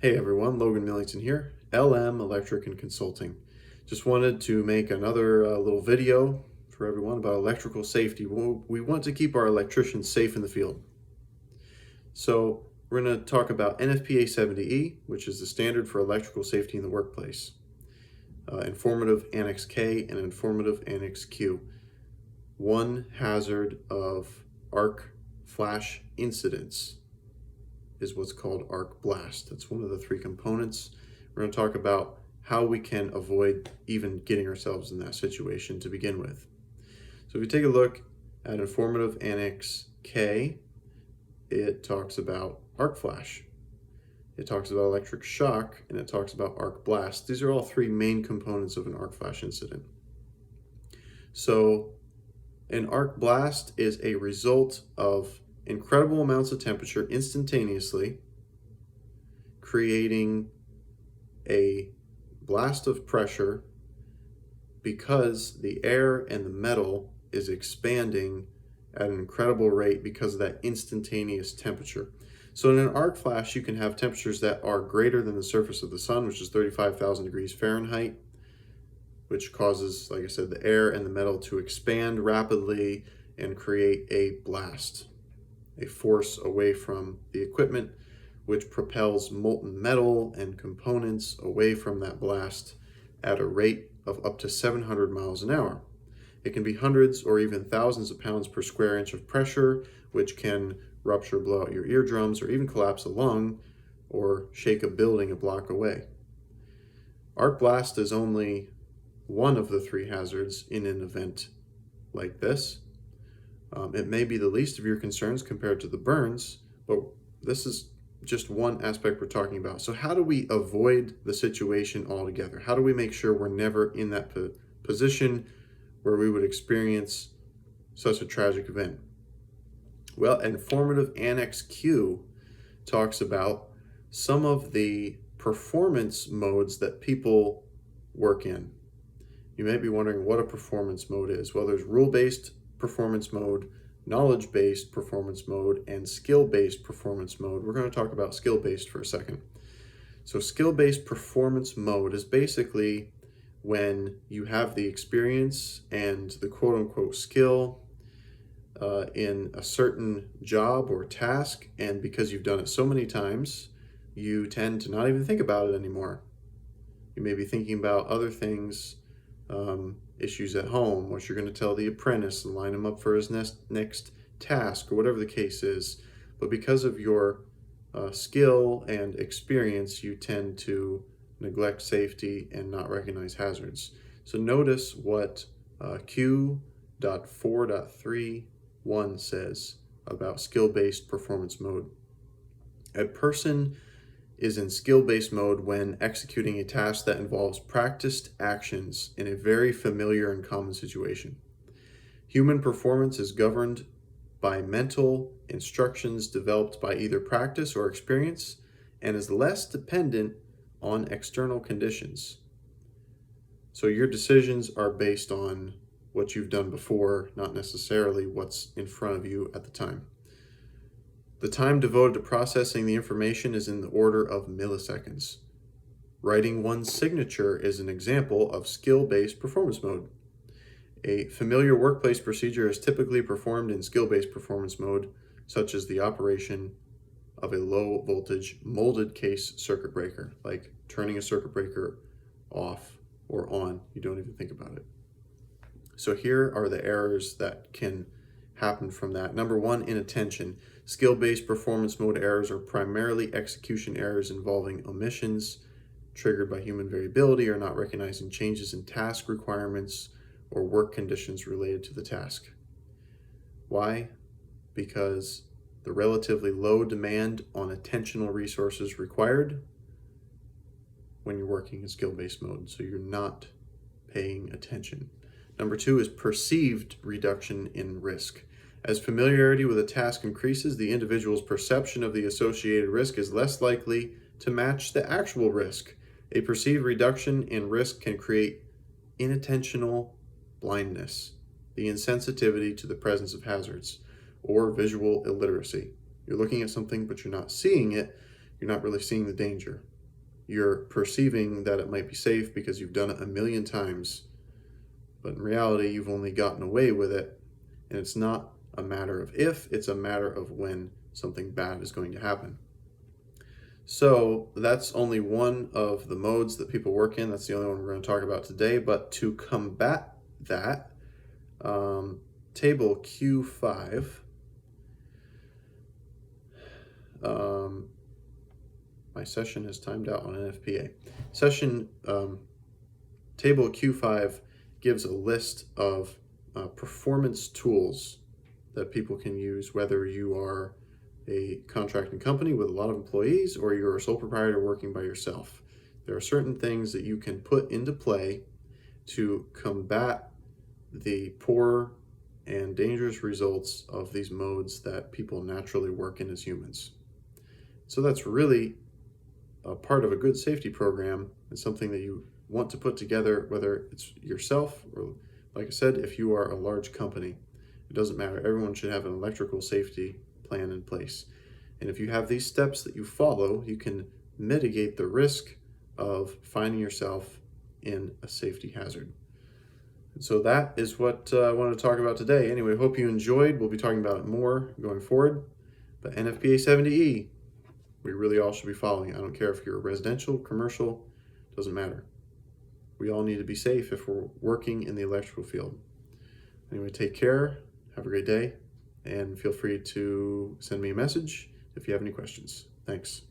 Hey everyone, Logan Millington here, LM Electric and Consulting. Just wanted to make another little video for everyone about electrical safety. We want to keep our electricians safe in the field. So we're going to talk about NFPA 70E, which is the standard for electrical safety in the workplace. Informative Annex K and informative Annex Q. One hazard of arc flash incidents is what's called arc blast. That's one of the three components. We're going to talk about how we can avoid even getting ourselves in that situation to begin with. So if you take a look at informative Annex K, it talks about arc flash. It talks about electric shock, and it talks about arc blast. These are all three main components of an arc flash incident. So an arc blast is a result of incredible amounts of temperature instantaneously, creating a blast of pressure because the air and the metal is expanding at an incredible rate because of that instantaneous temperature. So in an arc flash, you can have temperatures that are greater than the surface of the sun, which is 35,000 degrees Fahrenheit, which causes, like I said, the air and the metal to expand rapidly and create a blast, a force away from the equipment, which propels molten metal and components away from that blast at a rate of up to 700 miles an hour. It can be hundreds or even thousands of pounds per square inch of pressure, which can rupture, blow out your eardrums, or even collapse a lung or shake a building a block away. Arc blast is only one of the three hazards in an event like this. It may be the least of your concerns compared to the burns, but this is just one aspect we're talking about. So how do we avoid the situation altogether? How do we make sure we're never in that position where we would experience such a tragic event? Well, informative Annex Q talks about some of the performance modes that people work in. You may be wondering what a performance mode is. Well, there's rule-based performance mode, knowledge-based performance mode, and skill-based performance mode. We're going to talk about skill-based for a second. So skill-based performance mode is basically when you have the experience and the quote-unquote skill in a certain job or task, and because you've done it so many times, you tend to not even think about it anymore. You may be thinking about other things, issues at home, what you're going to tell the apprentice and line him up for his next task, or whatever the case is. But because of your skill and experience, you tend to neglect safety and not recognize hazards. So notice what Q.4.3.1 says about skill-based performance mode. A person is in skill-based mode when executing a task that involves practiced actions in a very familiar and common situation. Human performance is governed by mental instructions developed by either practice or experience and is less dependent on external conditions. So your decisions are based on what you've done before, not necessarily what's in front of you at the time. The time devoted to processing the information is in the order of milliseconds. Writing one's signature is an example of skill-based performance mode. A familiar workplace procedure is typically performed in skill-based performance mode, such as the operation of a low-voltage molded case circuit breaker, like turning a circuit breaker off or on. You don't even think about it. So here are the errors that can happen from that. Number one, inattention. Skill-based performance mode errors are primarily execution errors involving omissions triggered by human variability or not recognizing changes in task requirements or work conditions related to the task. Why? Because the relatively low demand on attentional resources required when you're working in skill-based mode, so you're not paying attention. Number two is perceived reduction in risk. As familiarity with a task increases, the individual's perception of the associated risk is less likely to match the actual risk. A perceived reduction in risk can create inattentional blindness, the insensitivity to the presence of hazards, or visual illiteracy. You're looking at something, but you're not seeing it. You're not really seeing the danger. you're perceiving that it might be safe because you've done it a million times, but in reality, you've only gotten away with it. And it's not a matter of if, it's a matter of when something bad is going to happen. So that's only one of the modes that people work in. That's the only one we're going to talk about today. But to combat that, table Q5, my session is timed out on NFPA. Table Q5 gives a list of performance tools that people can use, whether you are a contracting company with a lot of employees or you're a sole proprietor working by yourself. There are certain things that you can put into play to combat the poor and dangerous results of these modes that people naturally work in as humans. So that's really a part of a good safety program and something that you want to put together, whether it's yourself or, like I said, if you are a large company. It doesn't matter. Everyone should have an electrical safety plan in place. And if you have these steps that you follow, you can mitigate the risk of finding yourself in a safety hazard. And so that is what I wanted to talk about today. Anyway, hope you enjoyed. We'll be talking about it more going forward. But NFPA 70E, we really all should be following. I don't care if you're residential, commercial, doesn't matter. We all need to be safe if we're working in the electrical field. Anyway, take care, have a great day, and feel free to send me a message if you have any questions. Thanks.